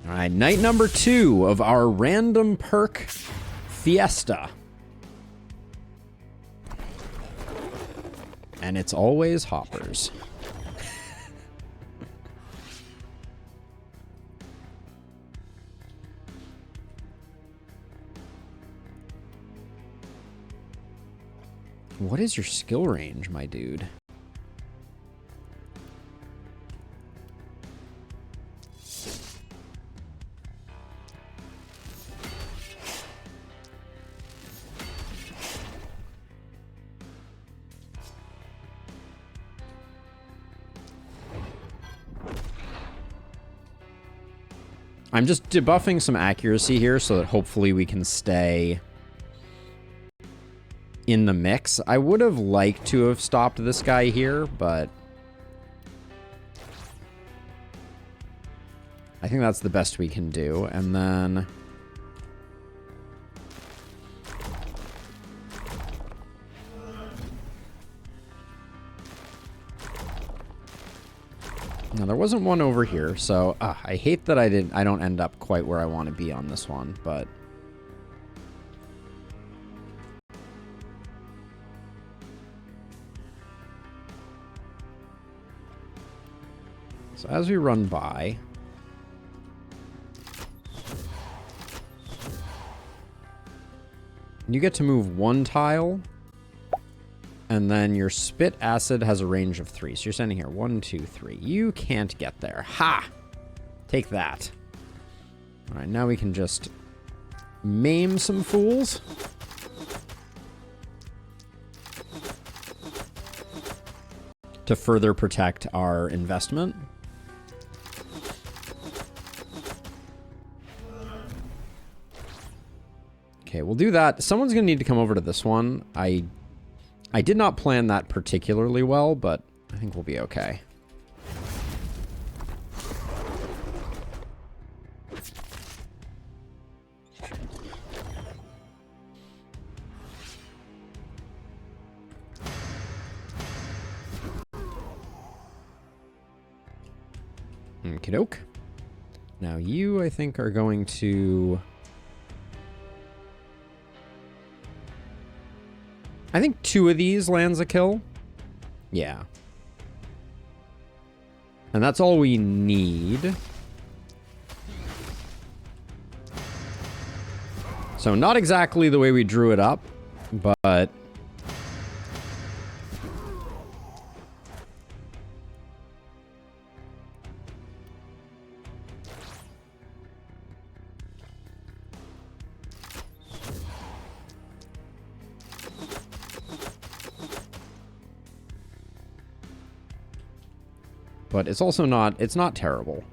All right, night number 2 of our random perk fiesta. And it's always hoppers. What is your skill range, my dude? I'm just debuffing some accuracy here so that hopefully we can stay in the mix. I would have liked to have stopped this guy here, but I think that's the best we can do. And then now there wasn't one over here, so I hate that I don't end up quite where I want to be on this one, but so as we run by, you get to move 1 tile, and then your spit acid has a range of 3. So you're standing here, 1, 2, 3. You can't get there. Ha! Take that. All right, now we can just maim some fools. To further protect our investment. Okay, we'll do that. Someone's going to need to come over to this one. I did not plan that particularly well, but I think we'll be okay. Okie doke. Now you, I think, are going to... I think 2 of these lands a kill. Yeah. And that's all we need. So not exactly the way we drew it up, but... but it's also not, it's not terrible.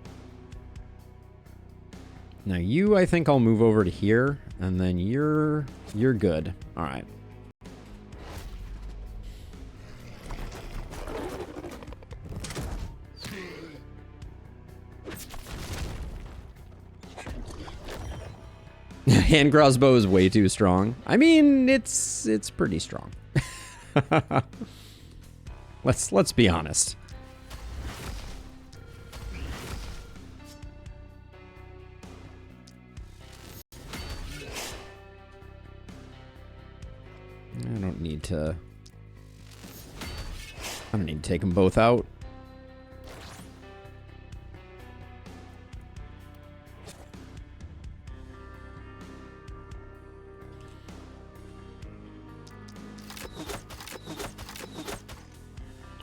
Now you, I think I'll move over to here, and then you're good. All right. Hand crossbow is way too strong. I mean, it's pretty strong. Let's be honest. I don't need to take them both out.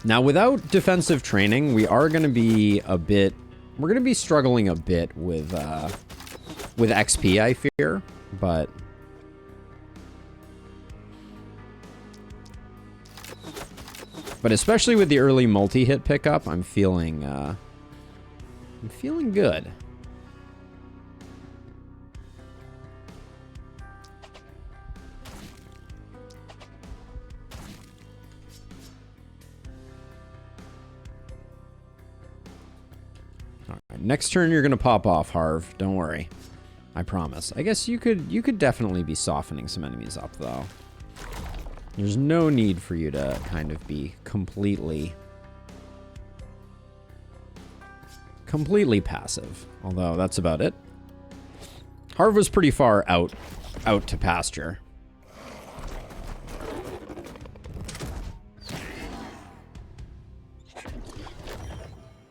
Now, without defensive training, we are going to be we're going to be struggling a bit with XP, I fear, but especially with the early multi-hit pickup, I'm feeling good. All right, next turn you're gonna pop off, Harv. Don't worry, I promise. I guess you could definitely be softening some enemies up though. There's no need for you to kind of be completely completely passive, although that's about it. Harv was pretty far out to pasture.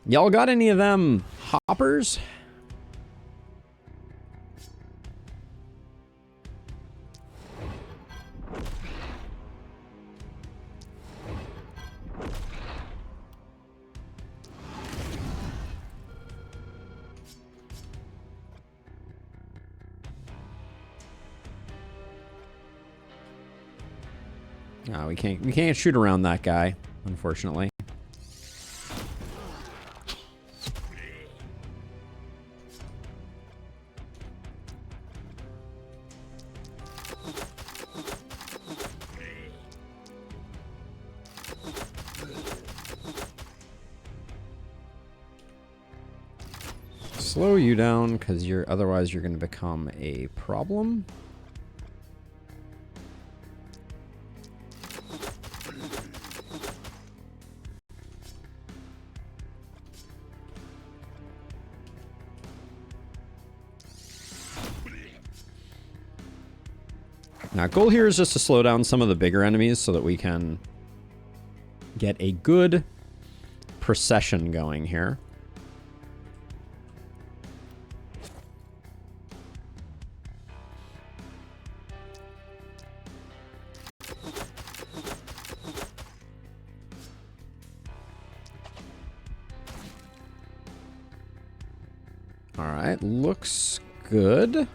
Y'all got any of them hoppers? No, we can't shoot around that guy, unfortunately. Slow you down, because otherwise you're going to become a problem. Now, goal here is just to slow down some of the bigger enemies so that we can get a good procession going here. All right, looks good.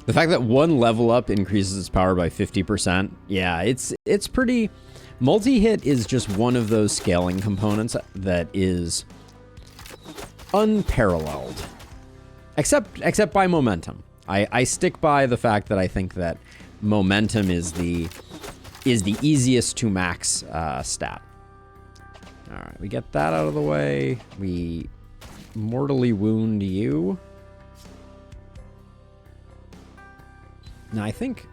The fact that one level up increases its power by 50%, yeah, it's pretty... Multi-hit is just one of those scaling components that is unparalleled. Except by momentum. I stick by the fact that I think that momentum is the easiest to max stat. Alright, we get that out of the way. We mortally wound you. Now, I think...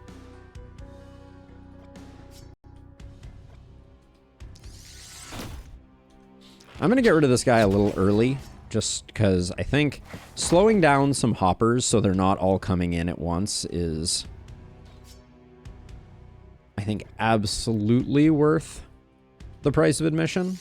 I'm going to get rid of this guy a little early, just because I think slowing down some hoppers so they're not all coming in at once is, I think, absolutely worth the price of admission.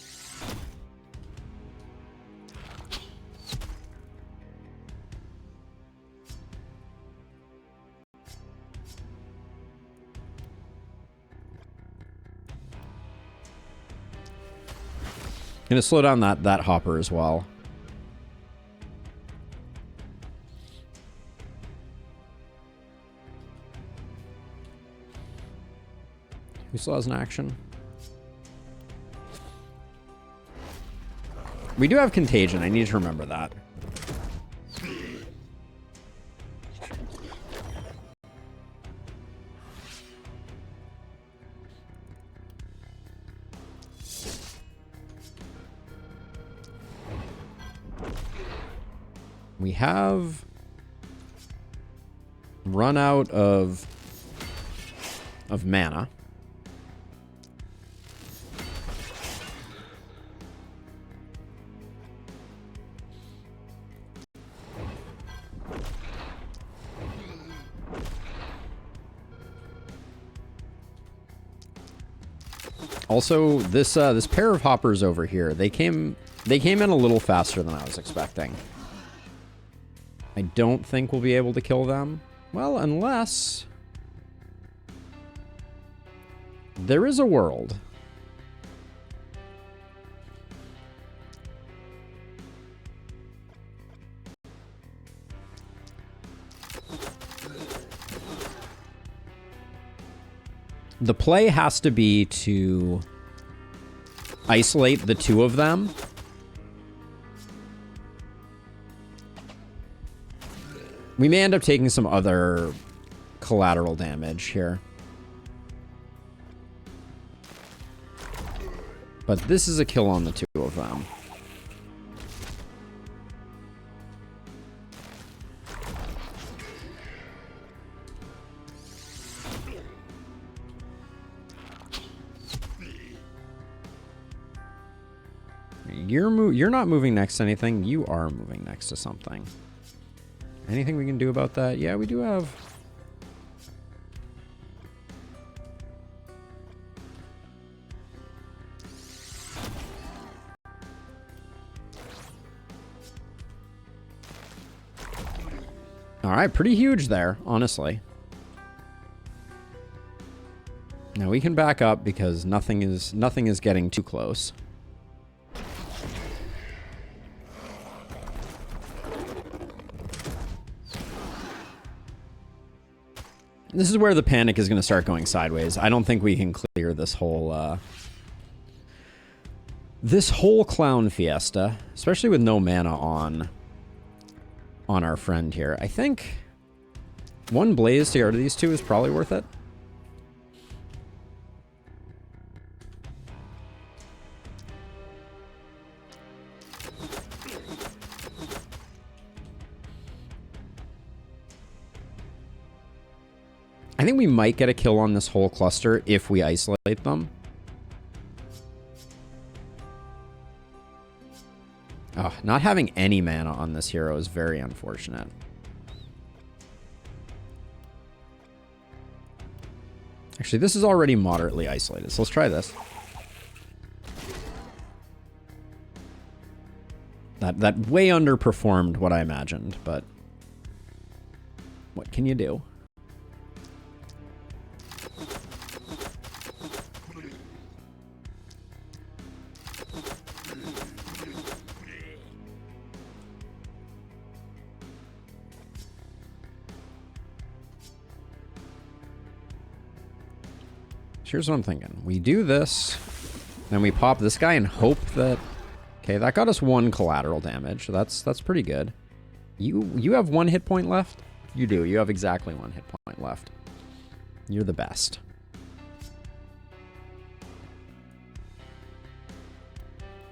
Gonna slow down that hopper as well. Who still has an action? We do have contagion. I need to remember that. We have run out of mana. Also, this pair of hoppers over here, they came in a little faster than I was expecting. I don't think we'll be able to kill them. Well, unless... there is a world. The play has to be to isolate the two of them. We may end up taking some other collateral damage here. But this is a kill on the two of them. You're not moving next to anything. You are moving next to something. Anything we can do about that? Yeah, we do have... Alright, pretty huge there, honestly. Now we can back up because nothing is getting too close. This is where the panic is going to start going sideways. I don't think we can clear this whole clown fiesta, especially with no mana on our friend here. I think one blaze to get rid of these two is probably worth it. I think we might get a kill on this whole cluster if we isolate them. Oh, not having any mana on this hero is very unfortunate. Actually, this is already moderately isolated, so let's try this. That way underperformed what I imagined, but what can you do? Here's what I'm thinking. We do this, then we pop this guy and hope that... Okay, that got us 1 collateral damage. That's pretty good. You have 1 hit point left? You do. You have exactly 1 hit point left. You're the best.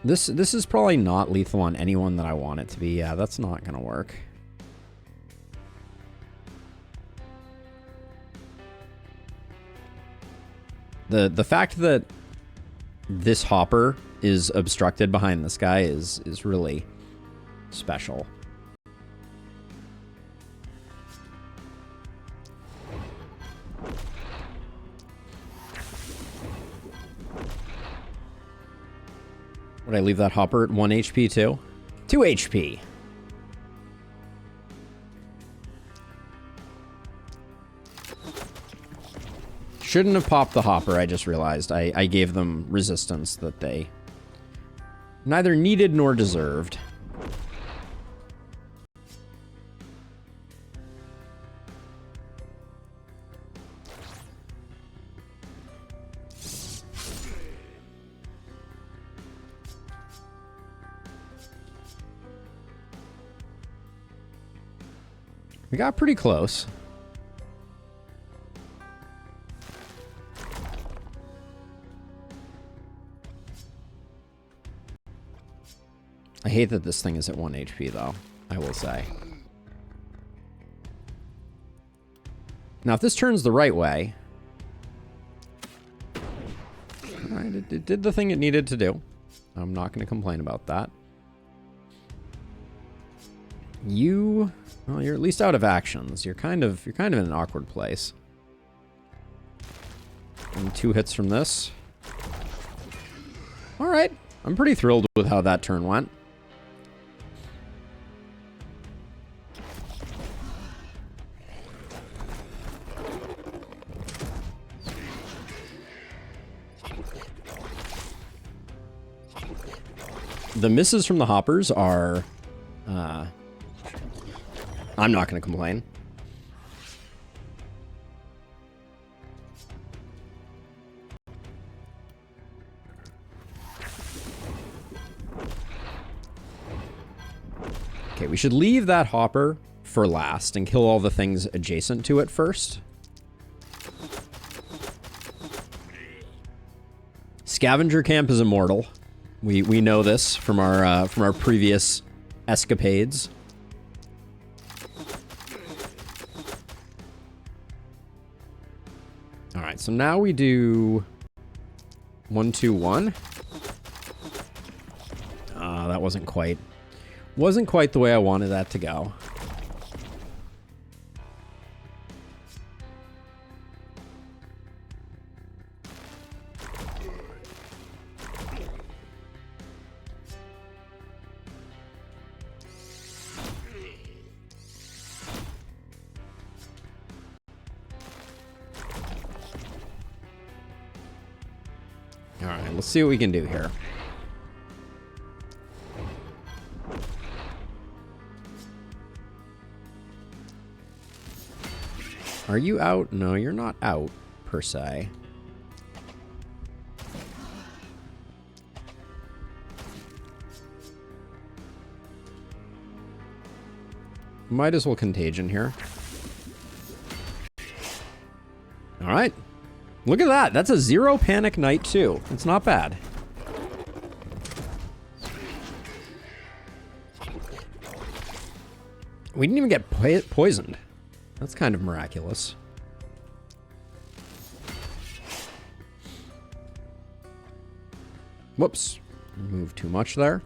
This is probably not lethal on anyone that I want it to be. Yeah, that's not going to work. The fact that this hopper is obstructed behind this guy is really special. Would I leave that hopper at 1 HP too? 2 HP. Shouldn't have popped the hopper, I just realized. I gave them resistance that they neither needed nor deserved. We got pretty close. I hate that this thing is at 1 HP, though, I will say. Now, if this turns the right way... Alright, it did the thing it needed to do. I'm not going to complain about that. Well, you're at least out of actions. You're kind of in an awkward place. And 2 hits from this. Alright, I'm pretty thrilled with how that turn went. The misses from the hoppers are... I'm not going to complain. Okay, we should leave that hopper for last and kill all the things adjacent to it first. Scavenger camp is immortal. We know this from our previous escapades. All right, so now we do 1, 2, 1. That wasn't quite the way I wanted that to go. All right, let's see what we can do here. Are you out? No, you're not out, per se. Might as well contagion here. All right. Look at that. That's a 0 panic night, too. It's not bad. We didn't even get poisoned. That's kind of miraculous. Whoops. Moved too much there.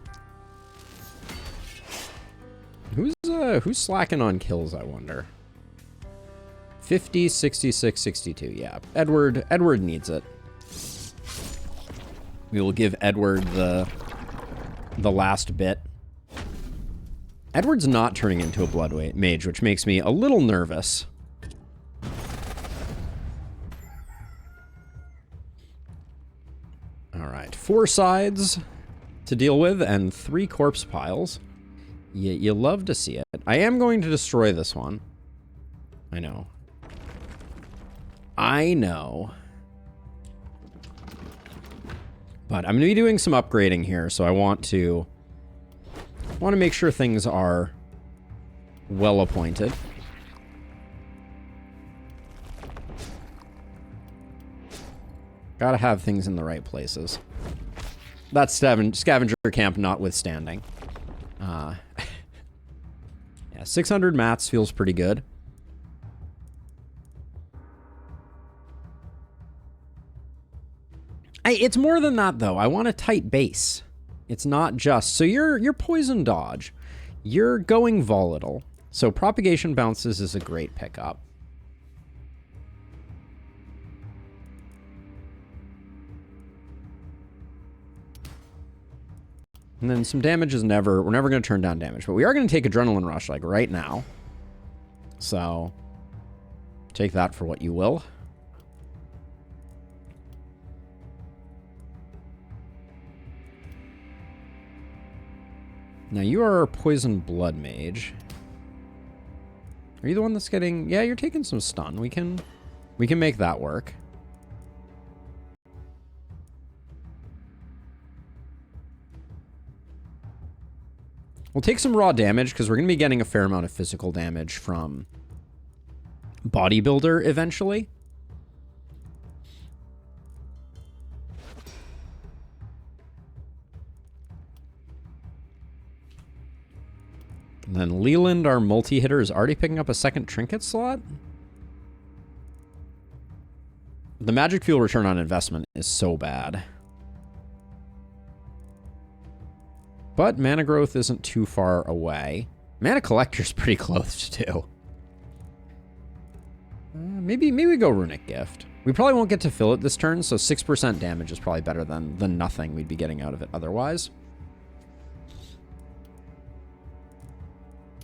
Who's slacking on kills, I wonder? 50, 66, 62. Yeah, Edward needs it. We will give Edward the last bit. Edward's not turning into a blood mage, which makes me a little nervous. All right, 4 sides to deal with and 3 corpse piles. You love to see it. I am going to destroy this one. I know. I know. But I'm going to be doing some upgrading here, so I want to make sure things are well appointed. Gotta have things in the right places. That's scavenger camp notwithstanding. Yeah, 600 mats feels pretty good. It's more than that, though. I want a tight base. It's not just... So you're poison dodge. You're going volatile. So propagation bounces is a great pickup. And then some damage is never... We're never going to turn down damage. But we are going to take Adrenaline Rush, like, right now. So take that for what you will. Now, you are a Poison Blood Mage. Are you the one that's getting... Yeah, you're taking some stun. We can make that work. We'll take some raw damage, because we're going to be getting a fair amount of physical damage from Bodybuilder eventually. And then Leland, our multi-hitter, is already picking up a second trinket slot. The magic fuel return on investment is so bad. But mana growth isn't too far away. Mana collector's pretty close too. Maybe we go runic gift. We probably won't get to fill it this turn, so 6% damage is probably better than the nothing we'd be getting out of it otherwise.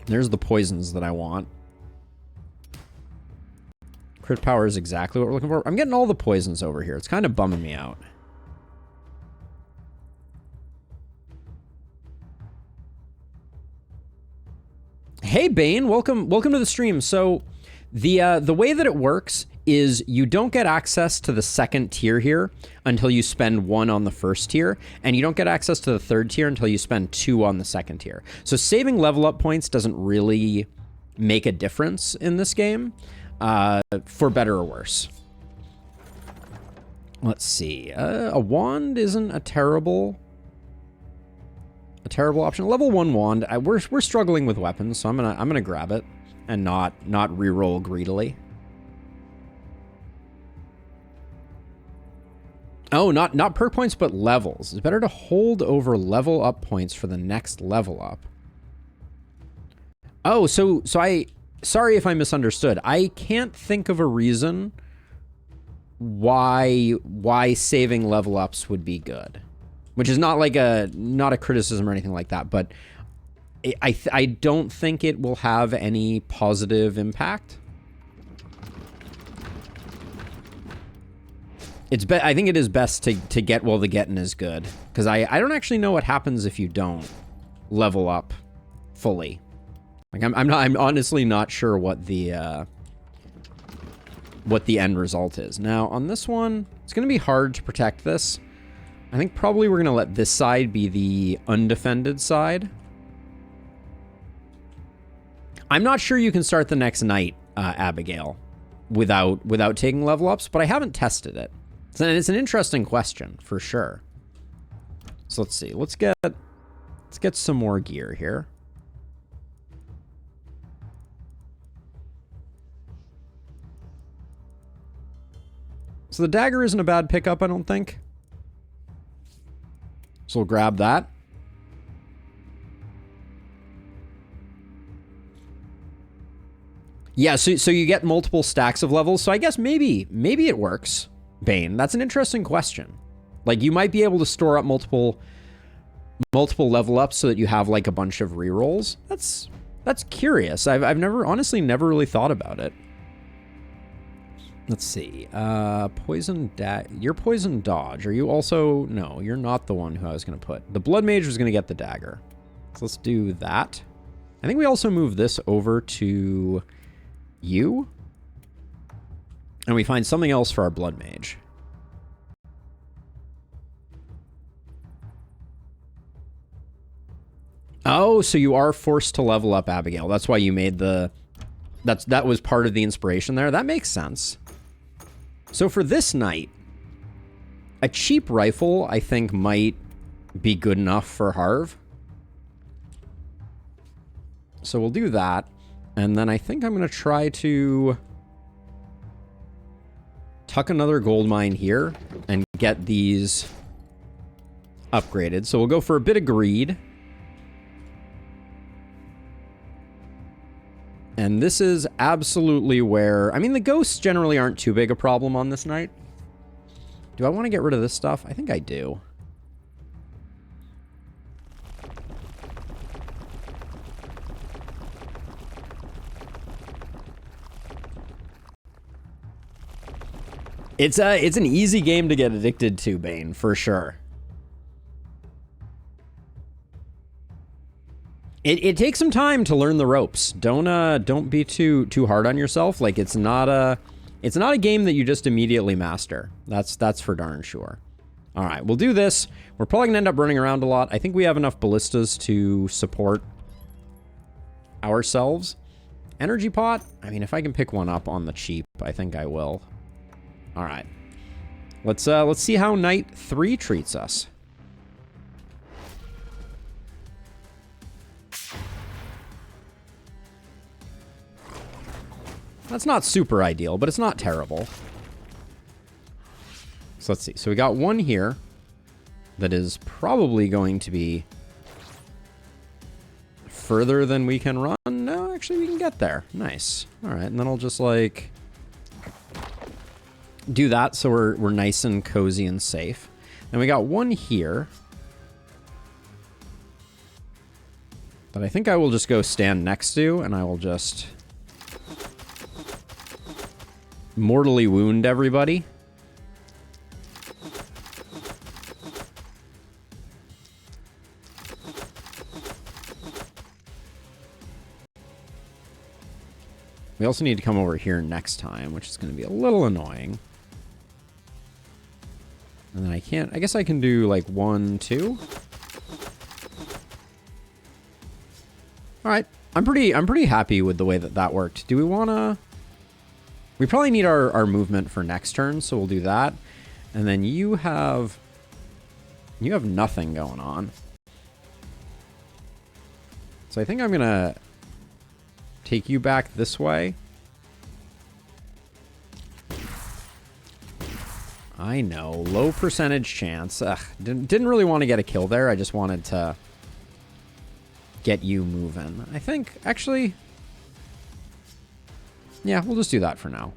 There's the poisons that I want. Crit power is exactly what we're looking for. I'm getting all the poisons over here. It's kind of bumming me out. Hey, Bane. Welcome to the stream. So The way that it works is you don't get access to the second tier here until you spend 1 on the first tier, and you don't get access to the third tier until you spend 2 on the second tier. So saving level up points doesn't really make a difference in this game, for better or worse. Let's see. A wand isn't a terrible option. Level 1 wand. We're struggling with weapons, so I'm gonna grab it and not reroll greedily. Oh, not perk points, but levels. It's better to hold over level up points for the next level up. Oh, so sorry if I misunderstood. I can't think of a reason why saving level ups would be good, which is not a criticism or anything like that, but I don't think it will have any positive impact. I think it is best to get while the getting is good, because I don't actually know what happens if you don't level up fully. Like I'm honestly not sure what the end result is. Now on this one, it's going to be hard to protect this. I think probably we're going to let this side be the undefended side. I'm not sure you can start the next night, Abigail, without taking level ups, but I haven't tested it. So it's an interesting question for sure. So let's see. Let's get some more gear here. So the dagger isn't a bad pickup, I don't think. So we'll grab that. Yeah, so you get multiple stacks of levels. So I guess maybe it works. Bane, that's an interesting question. Like, you might be able to store up multiple level ups so that you have like a bunch of rerolls. That's curious. I've honestly never really thought about it. Let's see. You're poison dodge. Are you also? No, you're not the one who I was going to put. The blood mage was going to get the dagger. So let's do that. I think we also move this over to you. And we find something else for our blood mage. Oh, so you are forced to level up Abigail. That's why you made that was part of the inspiration there. That makes sense. So for this night, a cheap rifle, I think, might be good enough for Harv. So we'll do that. And then I think I'm going to try to tuck another gold mine here and get these upgraded. So we'll go for a bit of greed. And this is absolutely where... I mean, the ghosts generally aren't too big a problem on this night. Do I want to get rid of this stuff? I think I do. It's an easy game to get addicted to, Bane, for sure. It takes some time to learn the ropes. Don't be too hard on yourself. Like, it's not a game that you just immediately master. That's for darn sure. All right, we'll do this. We're probably gonna end up running around a lot. I think we have enough ballistas to support ourselves. Energy pot. I mean, if I can pick one up on the cheap, I think I will. All right. Let's see how night 3 treats us. That's not super ideal, but it's not terrible. So let's see. So we got one here that is probably going to be further than we can run. No, actually we can get there. Nice. All right, and then I'll just like do that so we're nice and cozy and safe. And we got one here that I think I will just go stand next to, and I will just mortally wound everybody. We also need to come over here next time, which is going to be a little annoying. And then I can't... I guess I can do, like, 1, 2. Alright. I'm pretty happy with the way that that worked. Do we want to... We probably need our movement for next turn, so we'll do that. And then you have nothing going on. So I think I'm going to take you back this way. I know, low percentage chance. Ugh, didn't really want to get a kill there. I just wanted to get you moving. I think, actually, yeah, we'll just do that for now.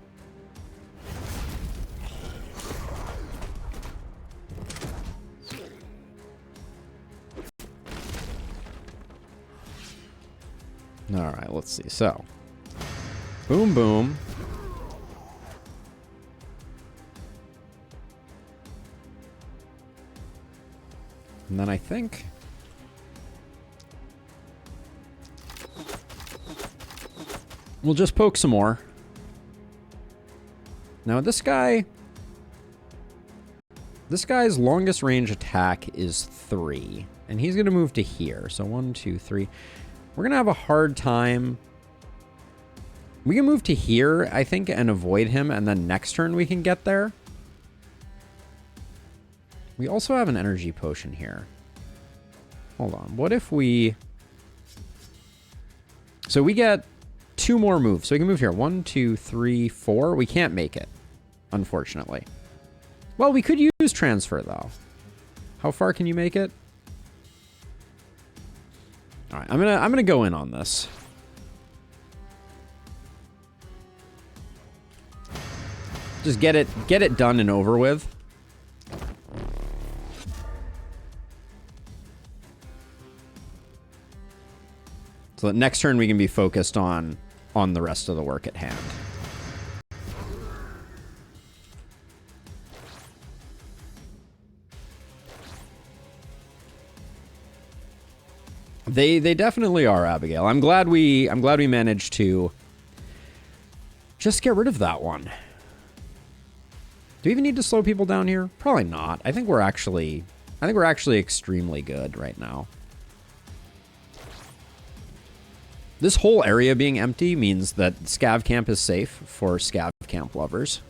All right, let's see. So, boom, boom. And then I think... we'll just poke some more. Now this guy's longest range attack is 3. And he's going to move to here. So 1, 2, 3. We're going to have a hard time. We can move to here, I think, and avoid him. And then next turn we can get there. We also have an energy potion here. Hold on. What if we... So we get 2 more moves. So we can move here. 1, 2, 3, 4. We can't make it, unfortunately. Well, we could use transfer, though. How far can you make it? All right, I'm gonna go in on this. Just get it done and over with. So that next turn we can be focused on the rest of the work at hand. They definitely are, Abigail. I'm glad we managed to just get rid of that one. Do we even need to slow people down here? Probably not. I think we're actually extremely good right now. This whole area being empty means that Scav Camp is safe for Scav Camp lovers.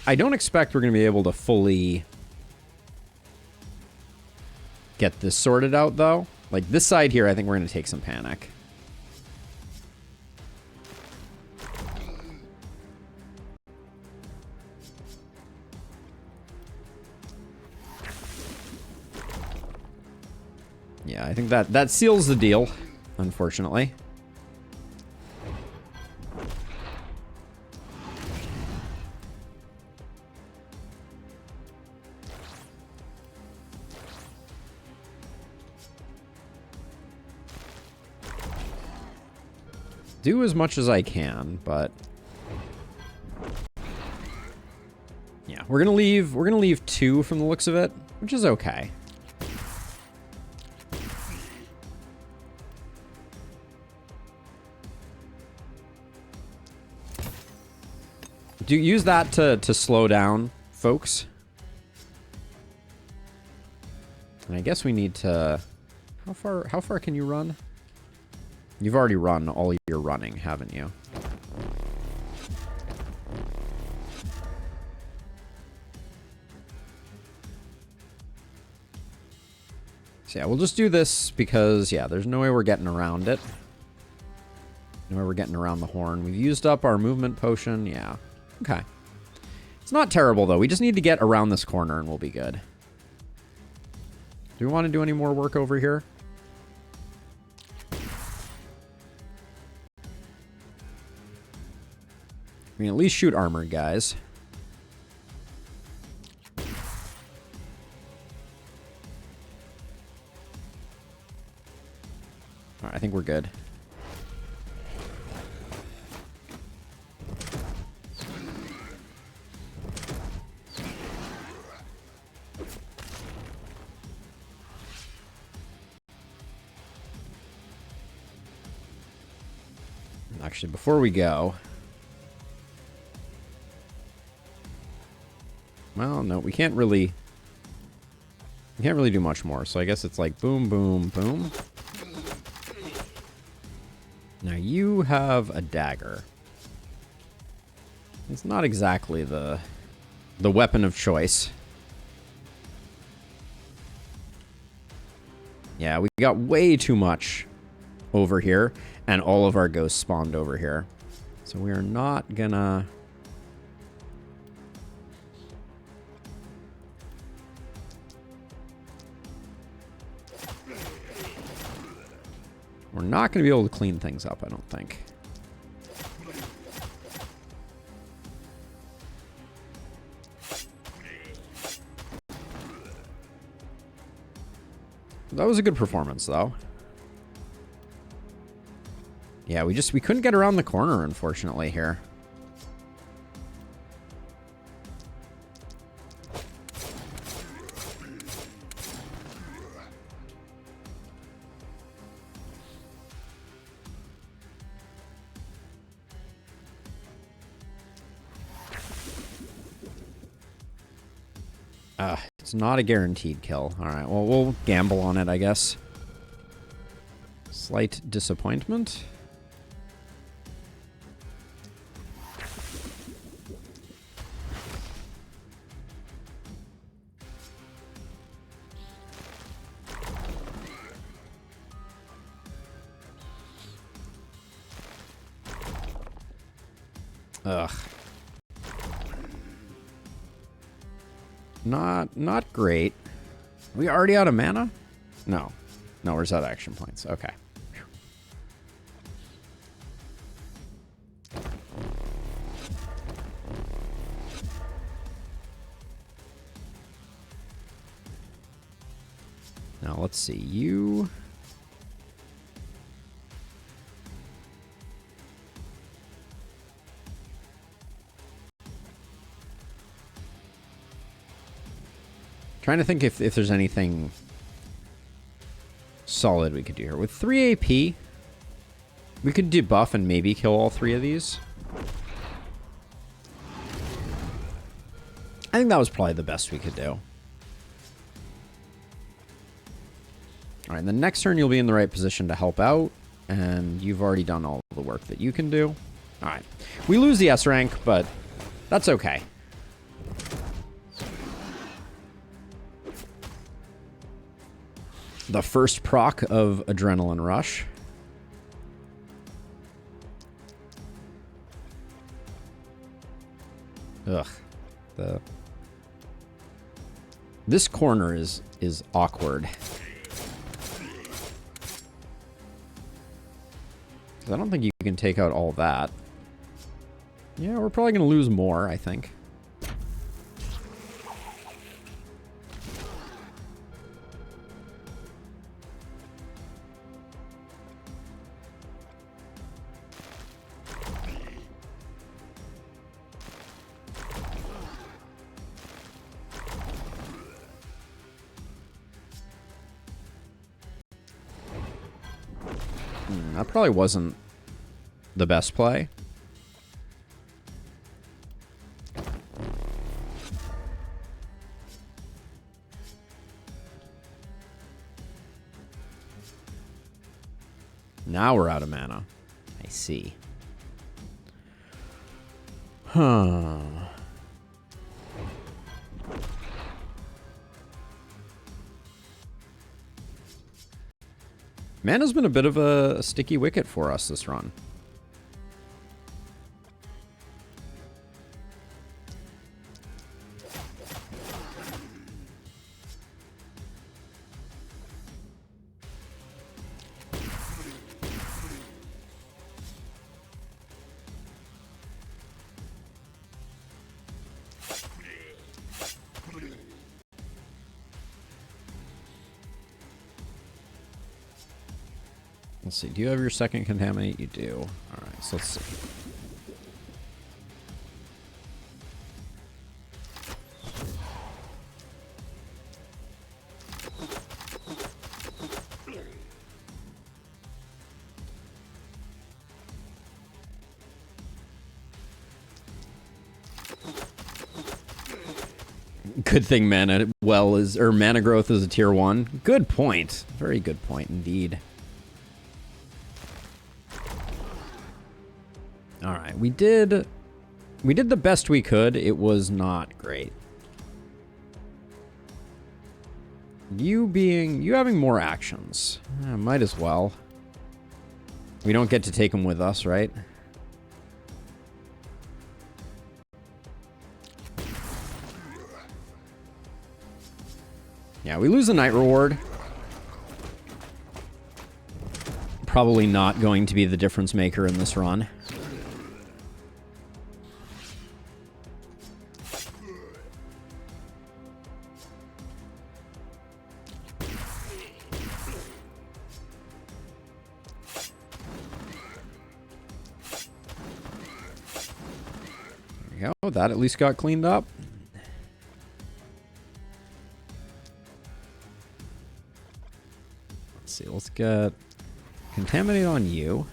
I don't expect we're going to be able to fully get this sorted out, though. Like, this side here, I think we're going to take some panic. Yeah, I think that seals the deal, unfortunately. Do as much as I can, but yeah, we're gonna leave 2 from the looks of it, which is okay. Do use that to slow down, folks. And I guess we need to... How far can you run? You've already run all your running, haven't you? So yeah, we'll just do this because, yeah, there's no way we're getting around it. No way we're getting around the horn. We've used up our movement potion. Yeah. Okay. It's not terrible, though. We just need to get around this corner and we'll be good. Do we want to do any more work over here? We can at least shoot armored guys. Alright, I think we're good. Actually, before we go... Well, no, we can't really... We can't really do much more, so I guess it's like boom, boom, boom. Now you have a dagger. It's not exactly the weapon of choice. Yeah, we got way too much over here, and all of our ghosts spawned over here. So we are not gonna... We're not going to be able to clean things up, I don't think. That was a good performance, though. Yeah, we couldn't get around the corner, unfortunately, here. It's not a guaranteed kill. Alright, well, we'll gamble on it, I guess. Slight disappointment. Ugh. Not great. Are we already out of mana? No. No, we're out of action points. Okay. Now let's see. You... Trying to think if there's anything solid we could do here. With 3 AP, we could debuff and maybe kill all 3 of these. I think that was probably the best we could do. Alright, the next turn you'll be in the right position to help out, and you've already done all the work that you can do. Alright. We lose the S rank, but that's okay. The first proc of Adrenaline Rush. Ugh. This corner is awkward. I don't think you can take out all that. Yeah, we're probably going to lose more, I think. That probably wasn't the best play. Now we're out of mana. I see. Huh. Mana's been a bit of a sticky wicket for us this run. Let's see. Do you have your second contaminate? You do. All right. So let's see. Good thing mana growth is a tier 1. Good point. Very good point indeed. All right, we did the best we could. It was not great. You having more actions. Might as well. We don't get to take them with us, right? Yeah, we lose the night reward. Probably not going to be the difference maker in this run. There we go. That at least got cleaned up. Let's get contaminate on you.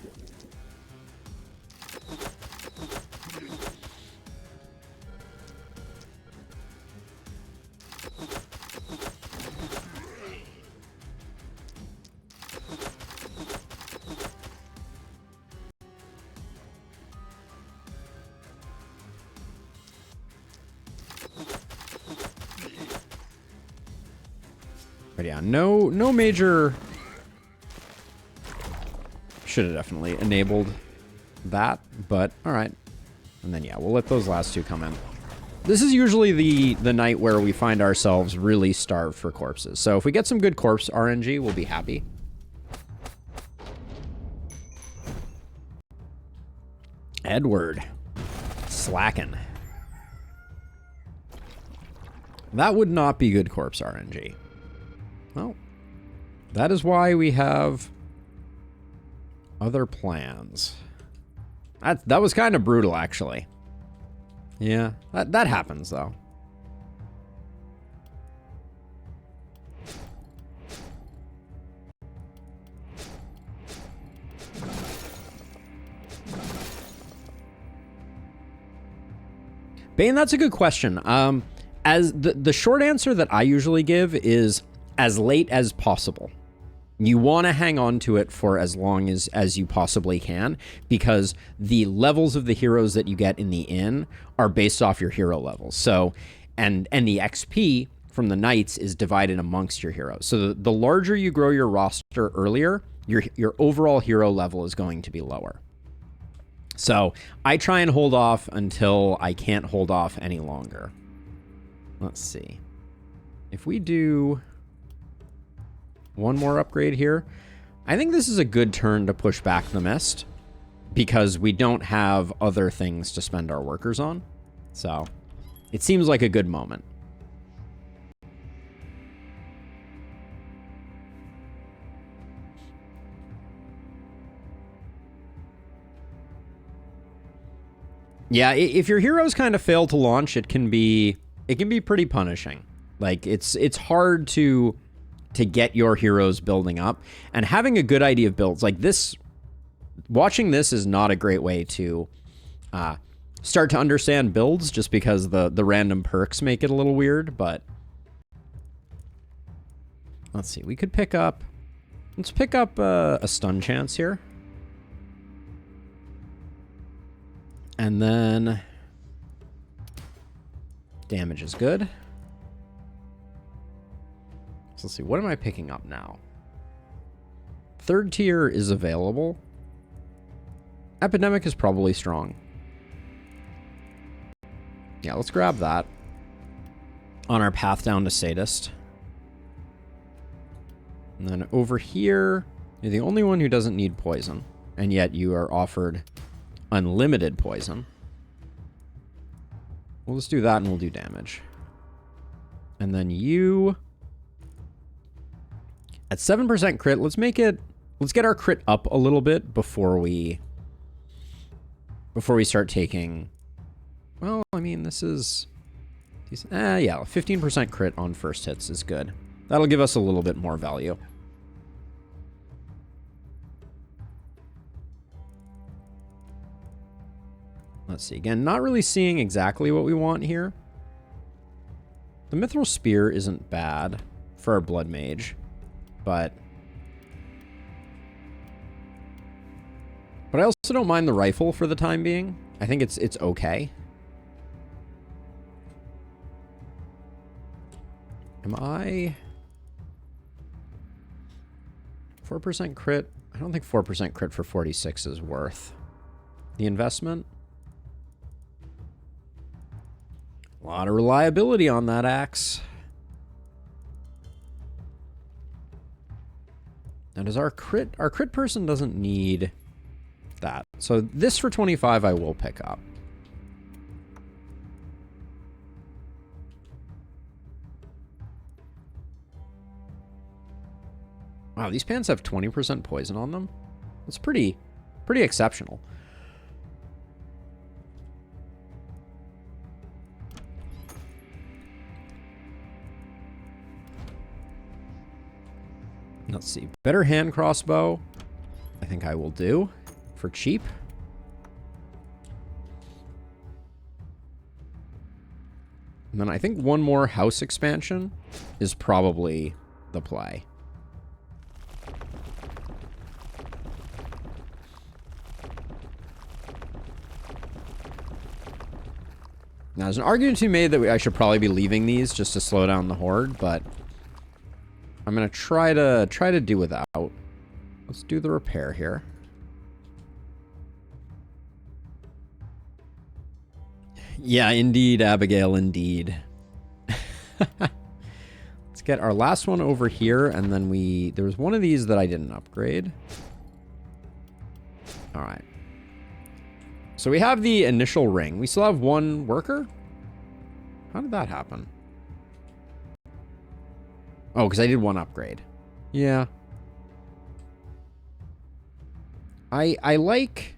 But yeah, no major. Should have definitely enabled that, but all right. And then yeah, we'll let those last two come in. This is usually the night where we find ourselves really starved for corpses. So if we get some good corpse RNG, we'll be happy. Edward. Slacking. That would not be good corpse RNG. Well, that is why we have other plans. That was kind of brutal, actually. Yeah, that happens, though. Bane, that's a good question. As the short answer that I usually give is as late as possible. You want to hang on to it for as long as you possibly can, because the levels of the heroes that you get in the inn are based off your hero levels. So, and the XP from the knights is divided amongst your heroes. So the larger you grow your roster earlier, your overall hero level is going to be lower. So I try and hold off until I can't hold off any longer. Let's see. If we do one more upgrade here, I think this is a good turn to push back the mist, because we don't have other things to spend our workers on. So it seems like a good moment. Yeah, if your heroes kind of fail to launch, it can be pretty punishing. Like it's hard to get your heroes building up, and having a good idea of builds like this. Watching this is not a great way to start to understand builds, just because the random perks make it a little weird. But let's see, we could pick up. Let's pick up a stun chance here, and then damage is good. So let's see, what am I picking up now? Third tier is available. Epidemic is probably strong. Yeah, let's grab that on our path down to Sadist. And then over here, you're the only one who doesn't need poison, and yet you are offered unlimited poison. We'll just do that and we'll do damage. And then you at 7% crit, let's get our crit up a little bit before we start taking, well, I mean, this is decent. Yeah, 15% crit on first hits is good. That'll give us a little bit more value. Let's see, again, not really seeing exactly what we want here. The Mithril Spear isn't bad for a Blood Mage, but I also don't mind the rifle for the time being. I think it's okay. Am I 4% crit? I don't think 4% crit for 46 is worth the investment. A lot of reliability on that axe. Now does our crit person doesn't need that. So this for 25 I will pick up. Wow, these pants have 20% poison on them. That's pretty exceptional. Let's see. Better hand crossbow. I think I will do for cheap. And then I think one more house expansion is probably the play. Now, there's an argument to be made that I should probably be leaving these just to slow down the horde, but I'm gonna try to do without. Let's do the repair here. Yeah, indeed, Abigail, indeed. Let's get our last one over here, and then there was one of these that I didn't upgrade. All right. So we have the initial ring. We still have one worker? How did that happen? Oh, because I did one upgrade. Yeah. I like...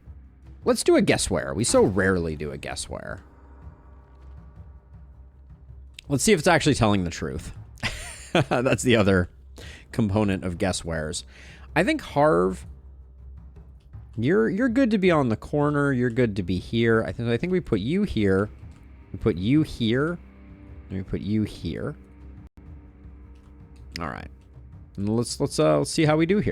Let's do a guess where. We so rarely do a guess where. Let's see if it's actually telling the truth. That's the other component of guess wheres. I think Harv... You're good to be on the corner. You're good to be here. I think we put you here. We put you here. And we put you here. All right. And let's see how we do here.